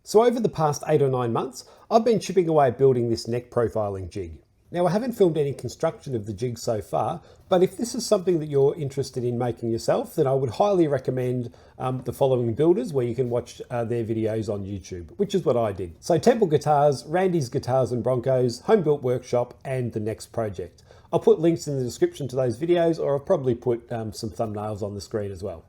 So over the past 8 or 9 months, I've been chipping away at building this neck profiling jig. Now I haven't filmed any construction of the jig so far, but if this is something that you're interested in making yourself, then I would highly recommend the following builders where you can watch their videos on YouTube, which is what I did. So Temple Guitars, Randy's Guitars and Broncos, Home Built Workshop, and the Next Project. I'll put links in the description to those videos, or I'll probably put some thumbnails on the screen as well.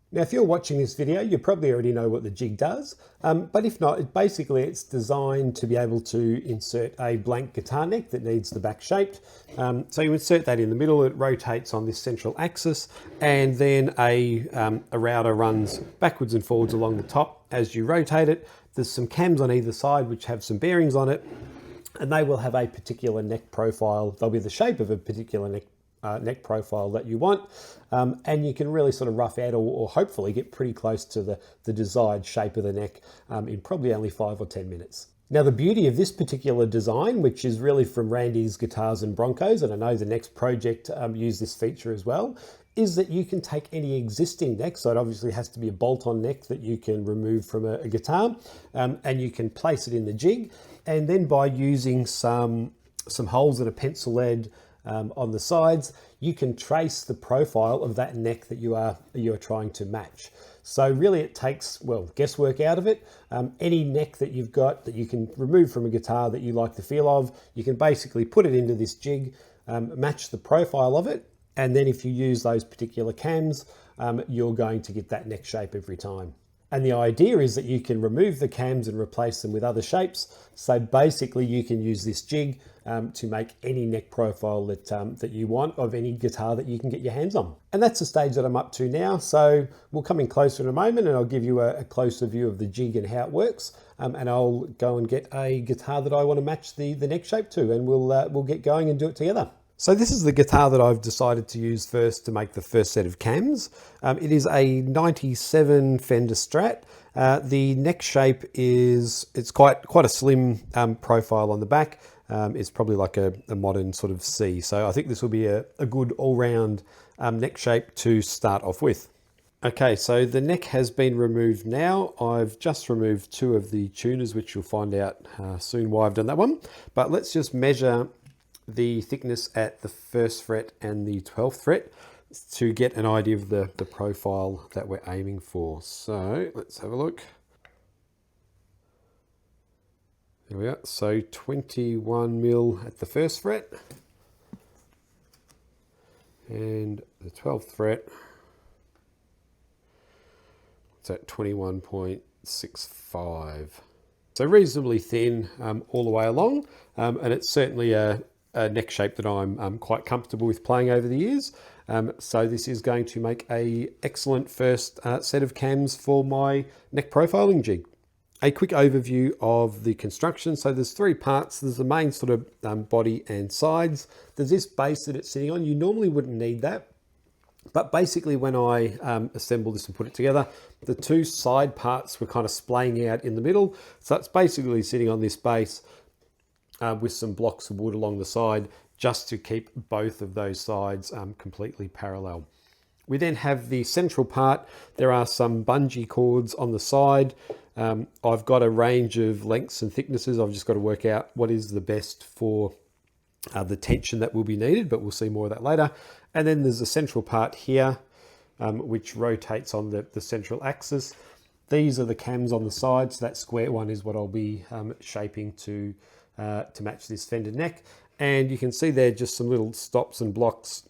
Now, if you're watching this video, you probably already know what the jig does, but if not, it's designed to be able to insert a blank guitar neck that needs the back shaped. So you insert that in the middle, it rotates on this central axis, and then a router runs backwards and forwards along the top as you rotate it. There's some cams on either side which have some bearings on it, and they will have a particular neck profile. They'll be the shape of a particular neck profile that you want, and you can really sort of rough out or hopefully get pretty close to the desired shape of the neck in probably only 5 or 10 minutes. Now the beauty of this particular design, which is really from Randy's Guitars and Broncos, and I know the Next Project use this feature as well, is that you can take any existing neck, so it obviously has to be a bolt-on neck that you can remove from a guitar, and you can place it in the jig, and then by using some holes and a pencil lead on the sides, you can trace the profile of that neck that you are trying to match. So really it takes, well, guesswork out of it. Any neck that you've got that you can remove from a guitar that you like the feel of, you can basically put it into this jig, match the profile of it, and then if you use those particular cams, you're going to get that neck shape every time. And the idea is that you can remove the cams and replace them with other shapes. So basically you can use this jig to make any neck profile that you want of any guitar that you can get your hands on. And that's the stage that I'm up to now. So we'll come in closer in a moment and I'll give you a closer view of the jig and how it works. And I'll go and get a guitar that I want to match the neck shape to, and we'll get going and do it together. So this is the guitar that I've decided to use first to make the first set of cams. It is a 97 Fender Strat. The neck shape it's quite a slim profile on the back. It's probably like a modern sort of C. So I think this will be a good all-round neck shape to start off with. Okay, so the neck has been removed now. I've just removed 2 of the tuners, which you'll find out soon why I've done that one. But let's just measure the thickness at the 1st fret and the 12th fret to get an idea of the profile that we're aiming for. So let's have a look. There we are. So 21 mil at the 1st fret and the 12th fret. It's at 21.65. So reasonably thin all the way along, and it's certainly a neck shape that I'm quite comfortable with playing over the years. So this is going to make an excellent first set of cams for my neck profiling jig. A quick overview of the construction. So there's 3 parts. There's the main sort of body and sides. There's this base that it's sitting on. You normally wouldn't need that, but basically when I assembled this and put it together, the 2 side parts were kind of splaying out in the middle. So it's basically sitting on this base with some blocks of wood along the side, just to keep both of those sides completely parallel. We then have the central part. There are some bungee cords on the side. I've got a range of lengths and thicknesses. I've just got to work out what is the best for the tension that will be needed, but we'll see more of that later. And then there's a central part here, which rotates on the central axis. These are the cams on the side. So that square one is what I'll be shaping to match this Fender neck. And you can see there just some little stops and blocks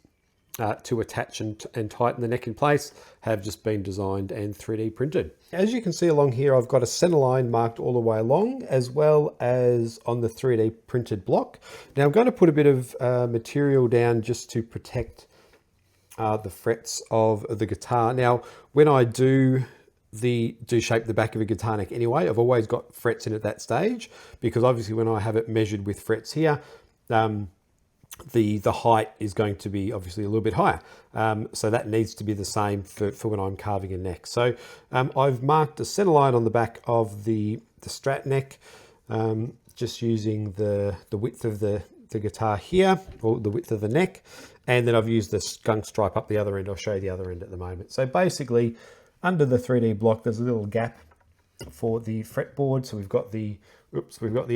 to attach and tighten the neck in place have just been designed and 3D printed. As you can see along here, I've got a center line marked all the way along, as well as on the 3D printed block. Now I'm going to put a bit of material down just to protect the frets of the guitar. Now when I do shape the back of a guitar neck anyway, I've always got frets in at that stage, because obviously when I have it measured with frets here, the height is going to be obviously a little bit higher. So that needs to be the same for when I'm carving a neck. So I've marked a center line on the back of the Strat neck, just using the width of the guitar here, or the width of the neck. And then I've used the skunk stripe up the other end. I'll show you the other end at the moment. So basically under the 3D block, there's a little gap for the fretboard. So we've got the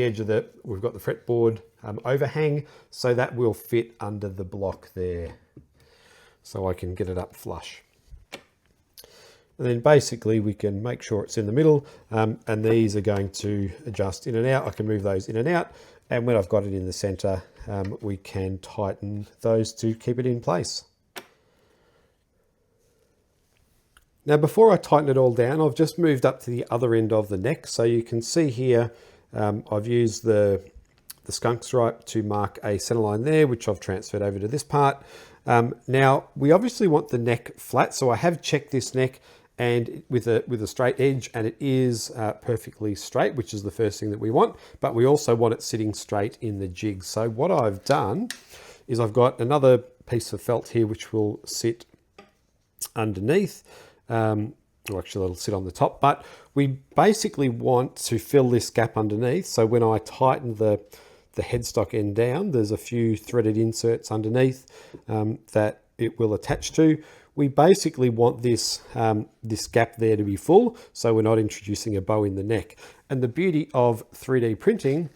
edge of we've got the fretboard overhang, so that will fit under the block there. So I can get it up flush. And then basically we can make sure it's in the middle, and these are going to adjust in and out. I can move those in and out, and when I've got it in the center, we can tighten those to keep it in place. Now before I tighten it all down, I've just moved up to the other end of the neck. So you can see here, I've used the skunk stripe to mark a centerline there, which I've transferred over to this part. Now we obviously want the neck flat, so I have checked this neck and with a straight edge, and it is perfectly straight, which is the first thing that we want, but we also want it sitting straight in the jig. So what I've done is I've got another piece of felt here which will sit underneath, or actually it'll sit on the top, but we basically want to fill this gap underneath. So when I tighten the headstock end down, there's a few threaded inserts underneath that it will attach to. We basically want this this gap there to be full, so we're not introducing a bow in the neck. And the beauty of 3D printing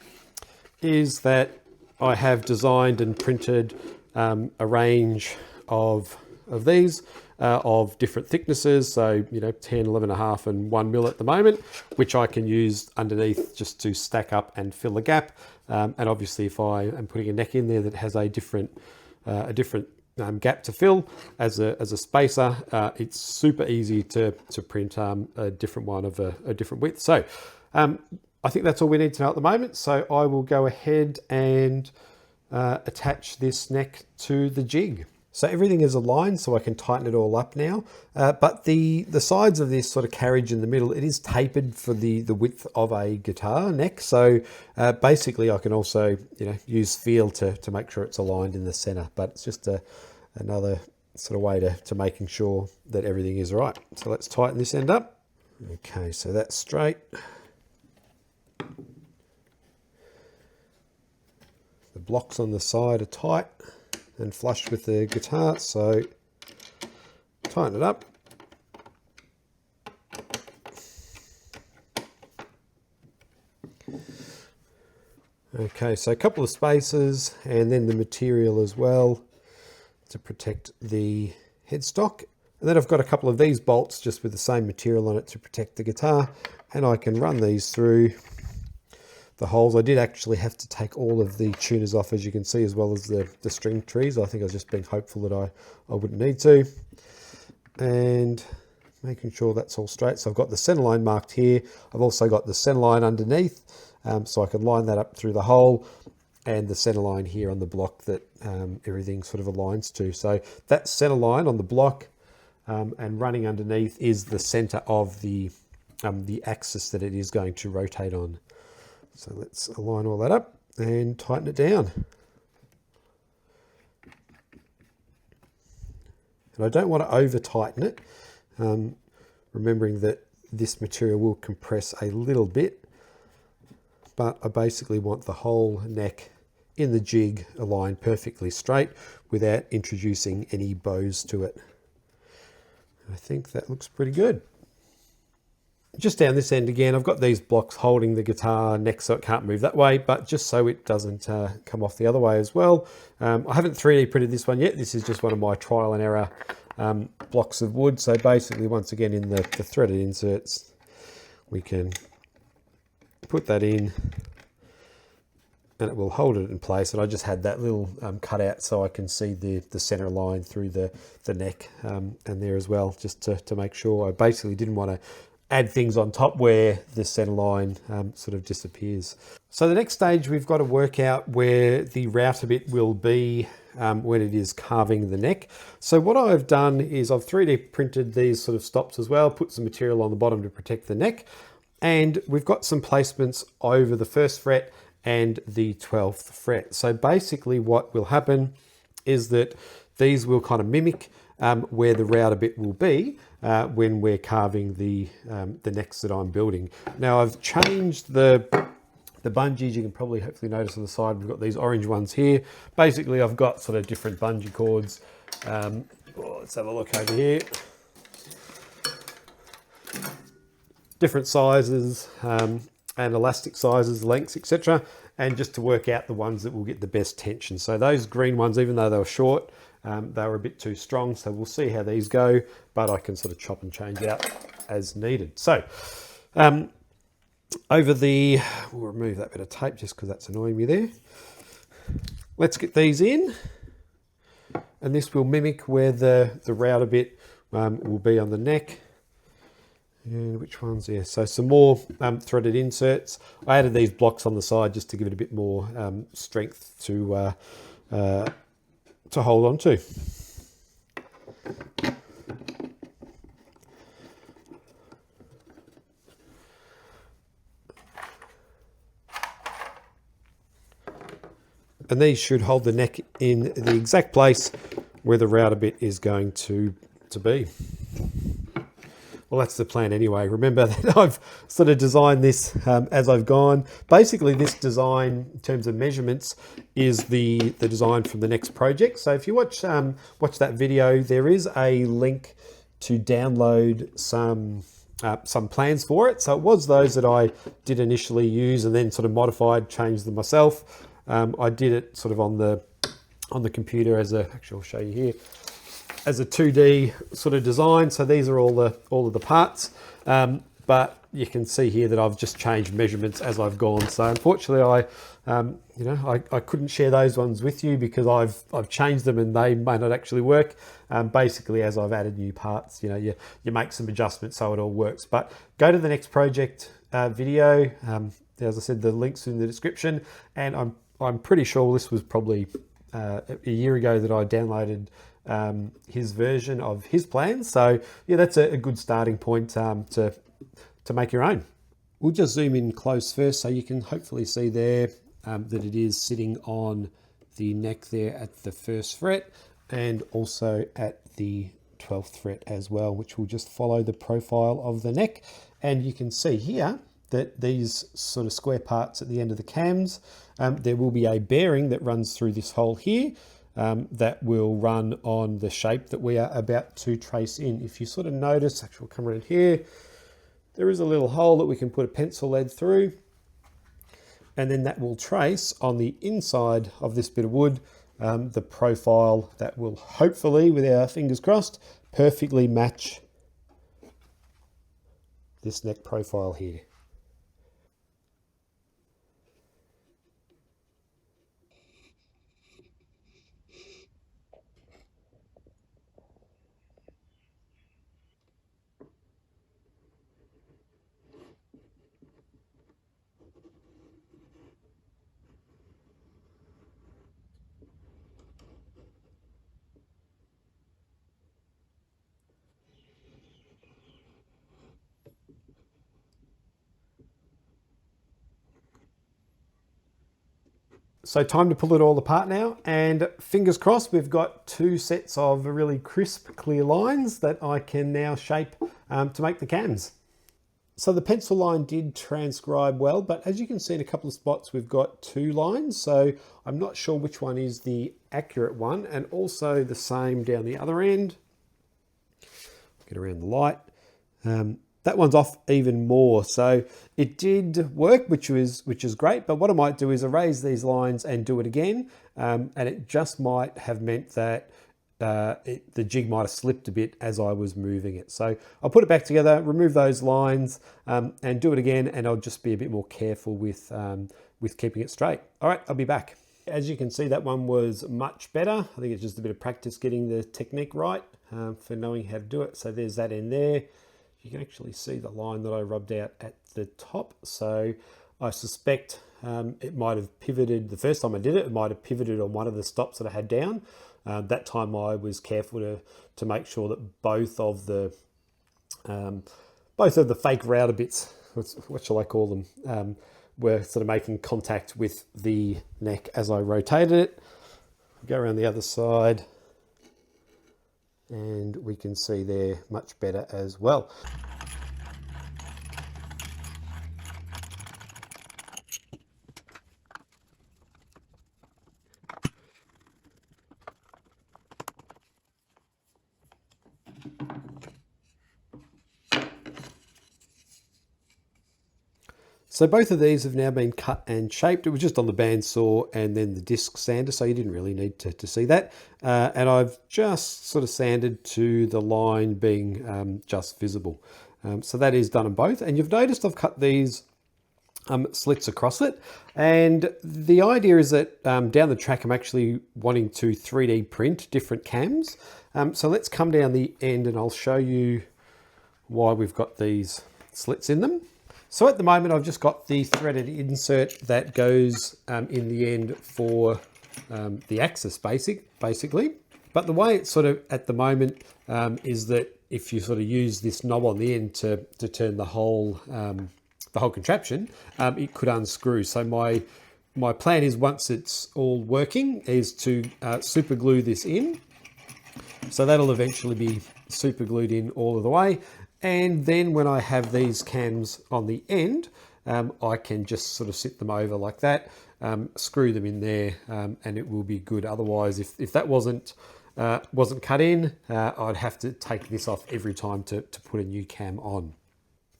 is that I have designed and printed a range of these of different thicknesses, so 10, 11.5 and 1 mil at the moment, which I can use underneath just to stack up and fill the gap. And obviously if I am putting a neck in there that has a different gap to fill as a spacer, it's super easy to print a different one of a different width. So I think that's all we need to know at the moment. So I will go ahead and attach this neck to the jig. So everything is aligned, so I can tighten it all up now. But the sides of this sort of carriage in the middle, it is tapered for the width of a guitar neck. So basically I can also use feel to make sure it's aligned in the center. But it's just another sort of way to making sure that everything is right. So let's tighten this end up. Okay, so that's straight. The blocks on the side are tight and flush with the guitar, so tighten it up. Okay, so a couple of spaces and then the material as well to protect the headstock. And then I've got a couple of these bolts just with the same material on it to protect the guitar, and I can run these through the holes. I did actually have to take all of the tuners off, as you can see, as well as the string trees. I think I was just being hopeful that I wouldn't need to. And making sure that's all straight. So I've got the center line marked here. I've also got the center line underneath, so I can line that up through the hole, and the center line here on the block that everything sort of aligns to. So that center line on the block and running underneath is the center of the axis that it is going to rotate on. So let's align all that up and tighten it down. And I don't want to over tighten it, remembering that this material will compress a little bit, but I basically want the whole neck in the jig aligned perfectly straight without introducing any bows to it. I think that looks pretty good. Just down this end again, I've got these blocks holding the guitar neck so it can't move that way, but just so it doesn't come off the other way as well. I haven't 3D printed this one yet. This is just one of my trial and error blocks of wood. So basically, once again, in the threaded inserts, we can put that in and it will hold it in place. And I just had that little cutout so I can see the center line through the neck and there as well, just to make sure. I basically didn't want to add things on top where the center line sort of disappears. So the next stage, we've got to work out where the router bit will be when it is carving the neck. So what I've done is I've 3D printed these sort of stops as well, put some material on the bottom to protect the neck, and we've got some placements over the 1st fret and the 12th fret. So basically what will happen is that these will kind of mimic where the router bit will be when we're carving the necks that I'm building. Now I've changed the bungees. You can probably hopefully notice on the side we've got these orange ones here. Basically I've got sort of different bungee cords. Let's have a look over here. different sizes and elastic sizes, lengths, etc. And just to work out the ones that will get the best tension. So those green ones, even though they were short, they were a bit too strong. So we'll see how these go, but I can sort of chop and change out as needed. So we'll remove that bit of tape just because that's annoying me there. Let's get these in. And this will mimic where the router bit will be on the neck. And which ones? Yeah, so some more threaded inserts. I added these blocks on the side just to give it a bit more strength to hold on to. And these should hold the neck in the exact place where the router bit is going to be. Well, that's the plan anyway. Remember that I've sort of designed this as I've gone. Basically, this design, in terms of measurements, is the design from the next project. So if you watch that video, there is a link to download some plans for it. So it was those that I did initially use and then sort of modified, changed them myself. I did it sort of on the computer actually I'll show you here, as a 2D sort of design. So these are all of the parts, but you can see here that I've just changed measurements as I've gone. So unfortunately, I couldn't share those ones with you because I've changed them and they may not actually work. Basically, as I've added new parts, you make some adjustments so it all works. But go to the next project video. As I said, the link's in the description, and I'm pretty sure this was probably a year ago that I downloaded his version of his plans. So yeah, that's a good starting point to make your own. We'll just zoom in close first so you can hopefully see there that it is sitting on the neck there at the 1st fret and also at the 12th fret as well, which will just follow the profile of the neck. And you can see here that these sort of square parts at the end of the cams, there will be a bearing that runs through this hole here that will run on the shape that we are about to trace in. If you sort of notice, actually we'll come around here, there is a little hole that we can put a pencil lead through, and then that will trace on the inside of this bit of wood the profile that will hopefully, with our fingers crossed, perfectly match this neck profile here. So time to pull it all apart now, and fingers crossed we've got 2 sets of really crisp, clear lines that I can now shape to make the cams. So the pencil line did transcribe well, but as you can see in a couple of spots we've got 2 lines, so I'm not sure which one is the accurate one, and also the same down the other end. Get around the light. That one's off even more, so it did work, which is great. But what I might do is erase these lines and do it again, and it just might have meant that the jig might have slipped a bit as I was moving it. So I'll put it back together, remove those lines, and do it again, and I'll just be a bit more careful with keeping it straight. All right, I'll be back. As you can see, that one was much better. I think it's just a bit of practice getting the technique right for knowing how to do it. So there's that in there. You can actually see the line that I rubbed out at the top. So I suspect it might have pivoted. The first time I did it, it might have pivoted on one of the stops that I had down. That time I was careful to make sure that both of the fake router bits, what shall I call them, were sort of making contact with the neck as I rotated it. Go around the other side, and we can see there much better as well. So both of these have now been cut and shaped. It was just on the bandsaw and then the disc sander, so you didn't really need to see that. And I've just sort of sanded to the line being just visible. So that is done on both. And you've noticed I've cut these slits across it. And the idea is that down the track, I'm actually wanting to 3D print different cams. So let's come down the end and I'll show you why we've got these slits in them. So at the moment, I've just got the threaded insert that goes in the end for the axis basically. But the way it's sort of at the moment is that if you sort of use this knob on the end to turn the whole contraption, it could unscrew. So my plan is, once it's all working, is to super glue this in. So that'll eventually be super glued in all of the way. And then when I have these cams on the end, I can just sort of sit them over like that, screw them in there, and it will be good. Otherwise, if that wasn't cut in, I'd have to take this off every time to put a new cam on.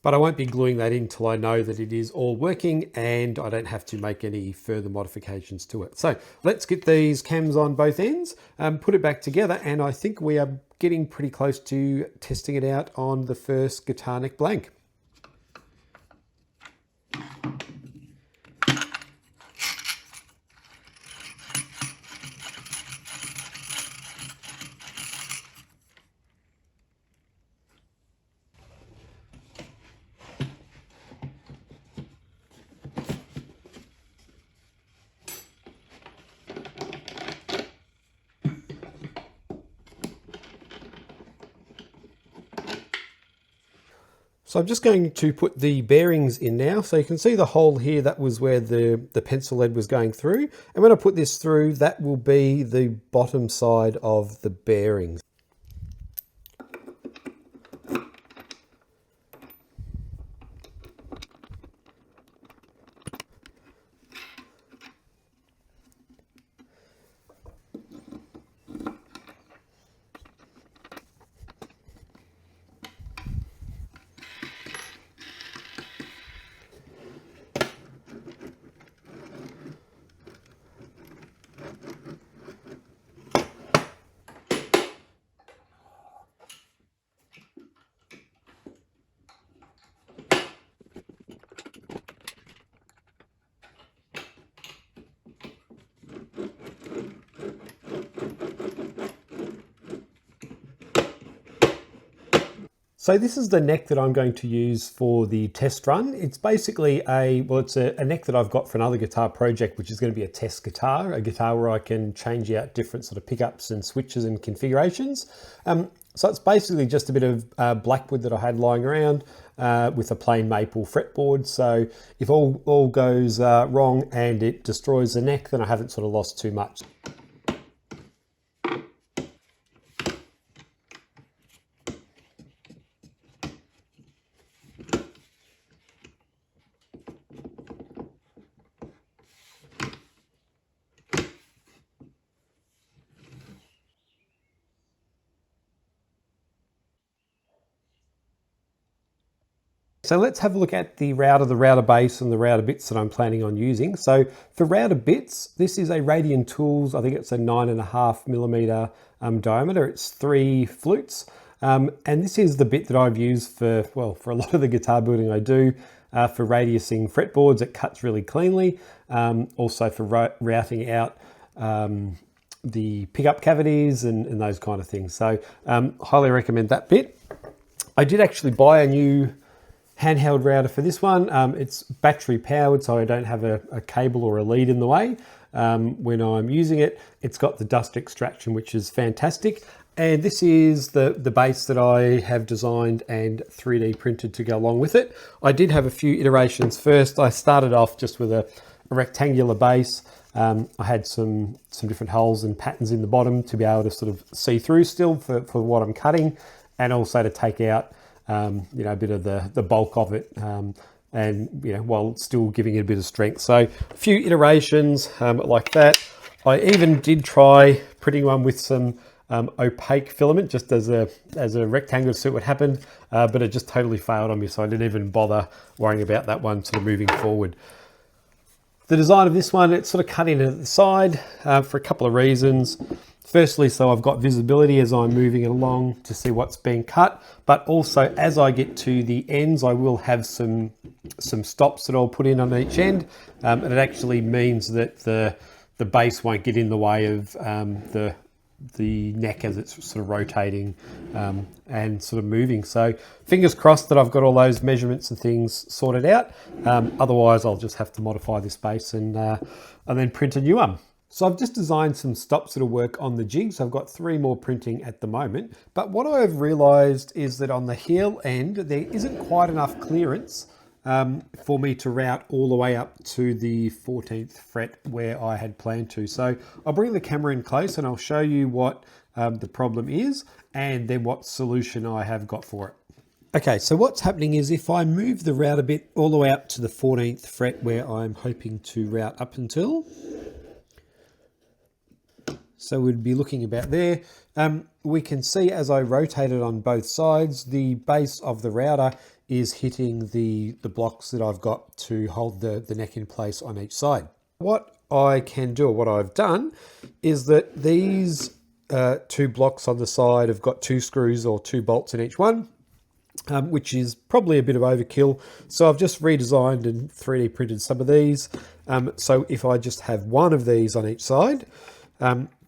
But I won't be gluing that in till I know that it is all working and I don't have to make any further modifications to it. So let's get these cams on both ends, put it back together, and I think we are getting pretty close to testing it out on the first guitar neck blank. So I'm just going to put the bearings in now. So you can see the hole here, that was where the pencil lead was going through. And when I put this through, that will be the bottom side of the bearings. So this is the neck that I'm going to use for the test run. It's basically it's a neck that I've got for another guitar project, which is going to be a test guitar, a guitar where I can change out different sort of pickups and switches and configurations. So it's basically just a bit of blackwood that I had lying around with a plain maple fretboard. So if all goes wrong and it destroys the neck, then I haven't sort of lost too much. So let's have a look at the router base and the router bits that I'm planning on using. So for router bits, this is a Radian Tools, I think it's a 9.5mm diameter. It's 3 flutes. And this is the bit that I've used for a lot of the guitar building I do, for radiusing fretboards. It cuts really cleanly. Also for routing out the pickup cavities and those kind of things. So highly recommend that bit. I did actually buy a new handheld router for this one. It's battery powered, so I don't have a cable or a lead in the way when I'm using it. It's got the dust extraction, which is fantastic. And this is the base that I have designed and 3D printed to go along with it. I did have a few iterations first. I started off just with a rectangular base. I had some different holes and patterns in the bottom to be able to sort of see through still for what I'm cutting, and also to take out a bit of the bulk of it, and while still giving it a bit of strength. So a few iterations like that. I even did try printing one with some opaque filament just as a rectangle to see what happened, but it just totally failed on me, so I didn't even bother worrying about that one sort of moving forward. The design of this one, it's sort of cut in at the side for a couple of reasons. Firstly, so I've got visibility as I'm moving it along to see what's being cut, but also as I get to the ends, I will have some stops that I'll put in on each end, and it actually means that the base won't get in the way of the neck as it's sort of rotating and sort of moving. So fingers crossed that I've got all those measurements and things sorted out. Otherwise, I'll just have to modify this base and then print a new one. So I've just designed some stops that'll work on the jigs. I've got 3 more printing at the moment, but what I've realized is that on the heel end, there isn't quite enough clearance for me to route all the way up to the 14th fret where I had planned to. So I'll bring the camera in close and I'll show you what the problem is and then what solution I have got for it. Okay, so what's happening is if I move the route a bit all the way up to the 14th fret where I'm hoping to route up until, so we'd be looking about there. We can see as I rotate it on both sides, the base of the router is hitting the blocks that I've got to hold the neck in place on each side. What I can do, or what I've done, is that these 2 blocks on the side have got 2 screws or 2 bolts in each one, which is probably a bit of overkill. So I've just redesigned and 3D printed some of these. So if I just have one of these on each side,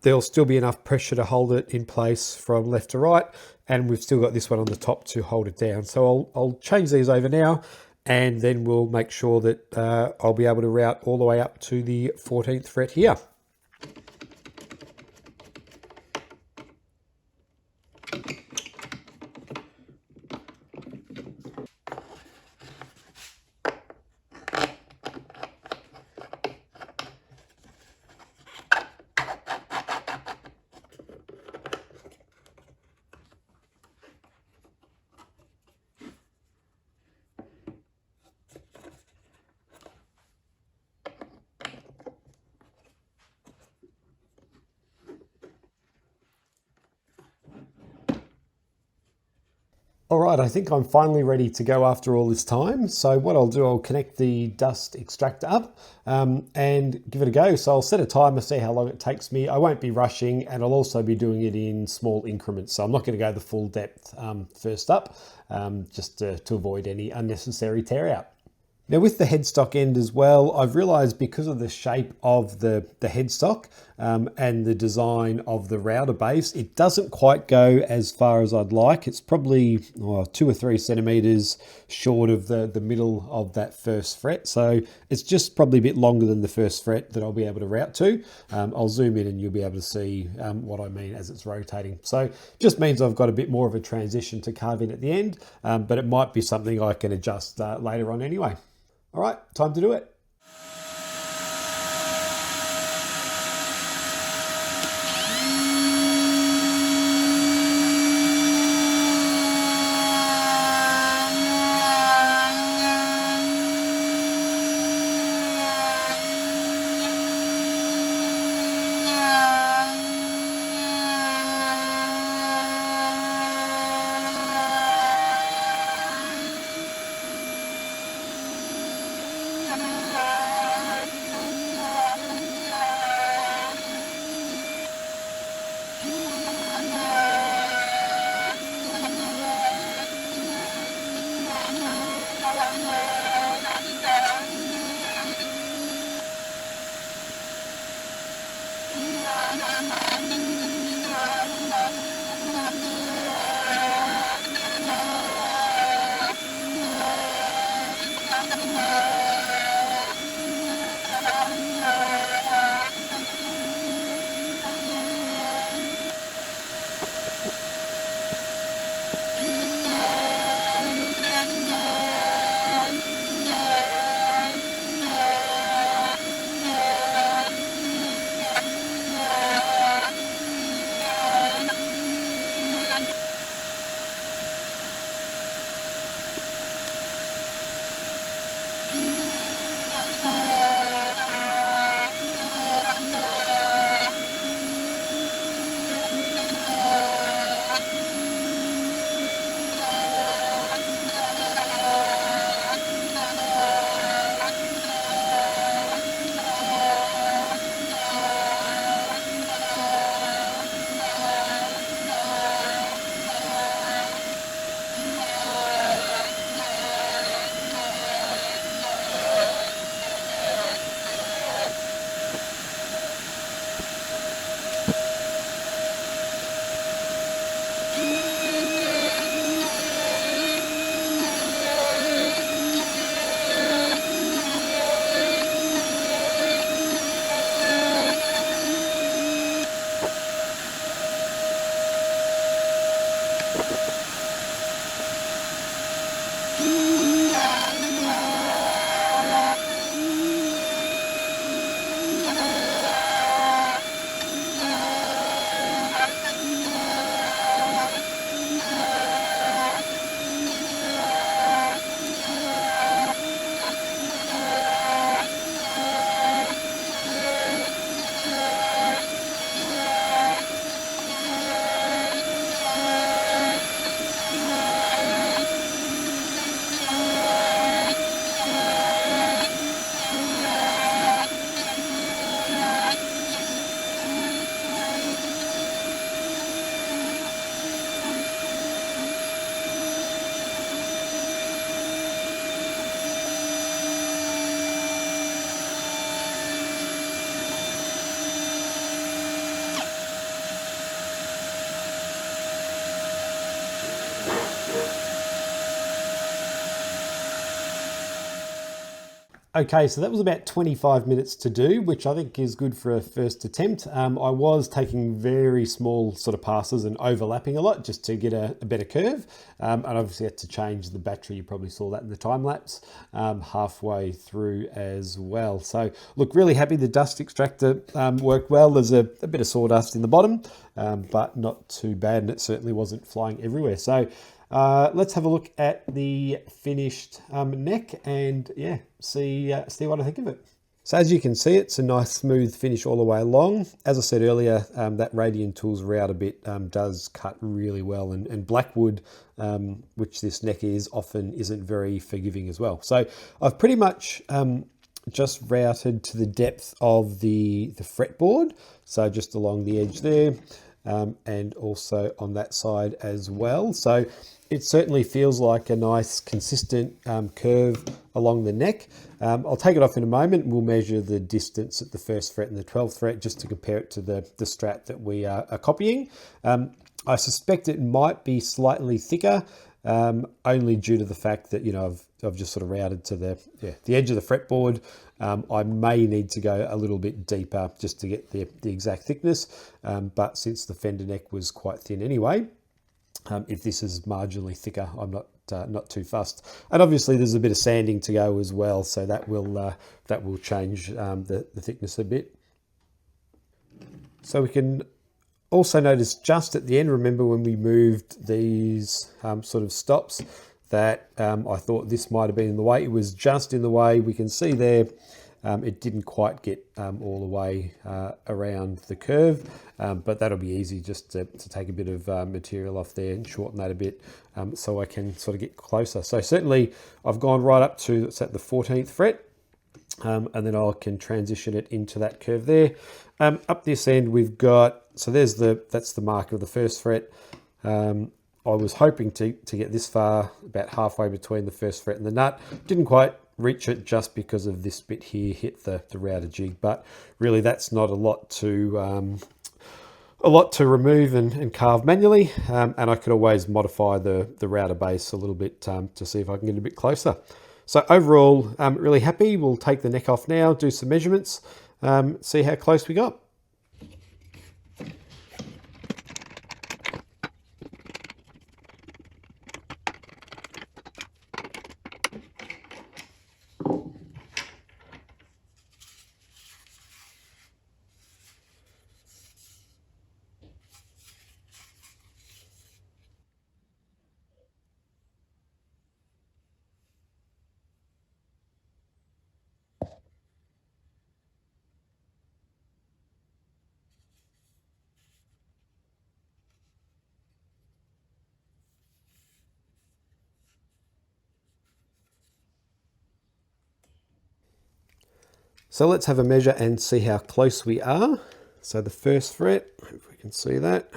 there'll still be enough pressure to hold it in place from left to right, and we've still got this one on the top to hold it down. So I'll change these over now, and then we'll make sure that I'll be able to route all the way up to the 14th fret here. All right, I think I'm finally ready to go after all this time. So what I'll do, I'll connect the dust extractor up and give it a go. So I'll set a timer, see how long it takes me. I won't be rushing, and I'll also be doing it in small increments. So I'm not going to go the full depth first up, just to avoid any unnecessary tear out. Now with the headstock end as well, I've realized because of the shape of the headstock and the design of the router base, it doesn't quite go as far as I'd like. It's probably 2 or 3 centimeters short of the middle of that first fret. So it's just probably a bit longer than the first fret that I'll be able to route to. I'll zoom in and you'll be able to see what I mean as it's rotating. So just means I've got a bit more of a transition to carve in at the end, but it might be something I can adjust later on anyway. All right, time to do it. Okay, so that was about 25 minutes to do, which I think is good for a first attempt. I was taking very small sort of passes and overlapping a lot just to get a better curve. And obviously had to change the battery. You probably saw that in the time lapse halfway through as well. So look, really happy the dust extractor worked well. There's a bit of sawdust in the bottom, but not too bad. And it certainly wasn't flying everywhere. So let's have a look at the finished neck and yeah, see what I think of it. So as you can see, it's a nice smooth finish all the way along. As I said earlier, that Radian Tools route bit does cut really well, and Blackwood, which this neck is, often isn't very forgiving as well. So I've pretty much just routed to the depth of the fretboard, so just along the edge there, and also on that side as well. So it certainly feels like a nice consistent curve along the neck. I'll take it off in a moment and we'll measure the distance at the 1st fret and the 12th fret just to compare it to the Strat that we are copying. I suspect it might be slightly thicker, only due to the fact that, you know, I've just sort of routed to the edge of the fretboard. I may need to go a little bit deeper just to get the exact thickness, but since the fender neck was quite thin anyway, if this is marginally thicker, I'm not too fussed. And obviously there's a bit of sanding to go as well, so that will change the thickness a bit. So we can also notice just at the end, remember when we moved these sort of stops, that I thought this might have been in the way. It was just in the way. We can see there it didn't quite get all the way around the curve, but that'll be easy just to take a bit of material off there and shorten that a bit, so I can sort of get closer. So certainly I've gone right up to, it's at the 14th fret, and then I can transition it into that curve there. Up this end we've got, so that's the mark of the 1st fret. I was hoping to get this far, about halfway between the 1st fret and the nut. Didn't quite reach it just because of this bit here hit the router jig, but really that's not a lot to remove and carve manually, and I could always modify the router base a little bit to see if I can get a bit closer. So overall, really happy. We'll take the neck off now, do some measurements, see how close we got. So let's have a measure and see how close we are. So the 1st fret, if we can see that.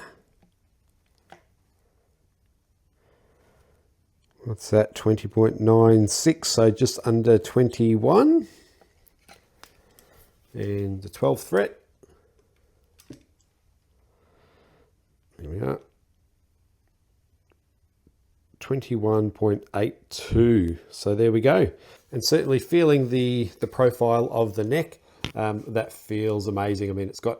What's that, 20.96, so just under 21. And the 12th fret. There we are. 21.82. So there we go. And certainly feeling the profile of the neck, that feels amazing. I mean, it's got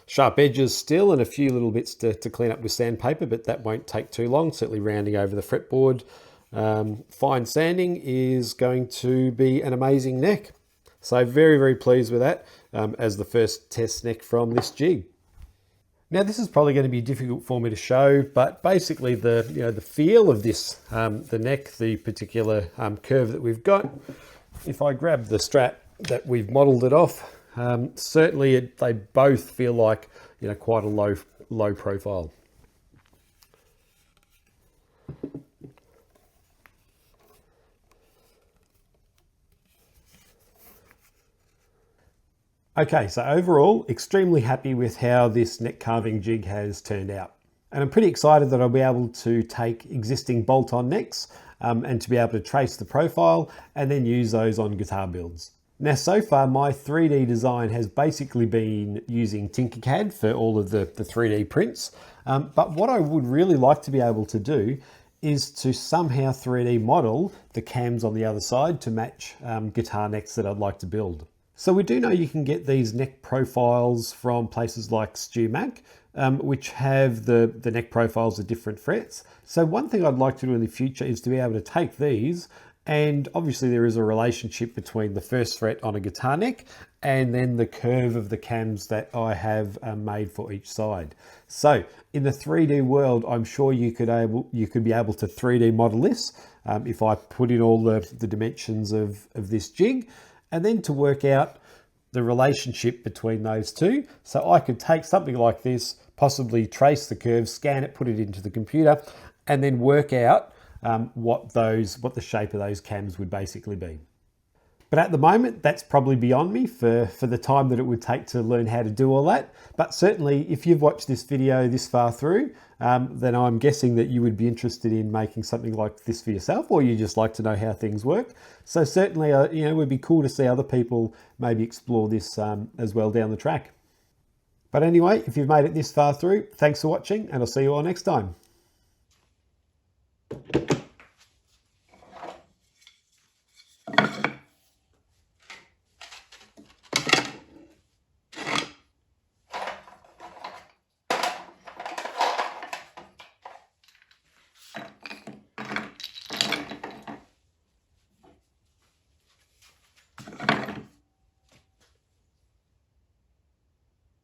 sharp edges still and a few little bits to clean up with sandpaper, but that won't take too long. Certainly rounding over the fretboard. Fine sanding is going to be an amazing neck. So very, very pleased with that as the first test neck from this jig. Now this is probably going to be difficult for me to show, but basically the feel of this, the neck, the particular curve that we've got, if I grab the Strat that we've modelled it off, certainly they both feel like quite a low profile. Okay, so overall, extremely happy with how this neck carving jig has turned out. And I'm pretty excited that I'll be able to take existing bolt-on necks and to be able to trace the profile and then use those on guitar builds. Now, so far, my 3D design has basically been using Tinkercad for all of the 3D prints. But what I would really like to be able to do is to somehow 3D model the cams on the other side to match guitar necks that I'd like to build. So we do know you can get these neck profiles from places like StewMac, which have the neck profiles of different frets. So one thing I'd like to do in the future is to be able to take these, and obviously there is a relationship between the first fret on a guitar neck and then the curve of the cams that I have made for each side. So in the 3D world, I'm sure you could be able to 3D model this if I put in all the dimensions of this jig, and then to work out the relationship between those two. So I could take something like this, possibly trace the curve, scan it, put it into the computer, and then work out what the shape of those cams would basically be. But at the moment, that's probably beyond me for the time that it would take to learn how to do all that. But certainly, if you've watched this video this far through, then I'm guessing that you would be interested in making something like this for yourself, or you just like to know how things work. So certainly, it would be cool to see other people maybe explore this as well down the track. But anyway, if you've made it this far through, thanks for watching, and I'll see you all next time.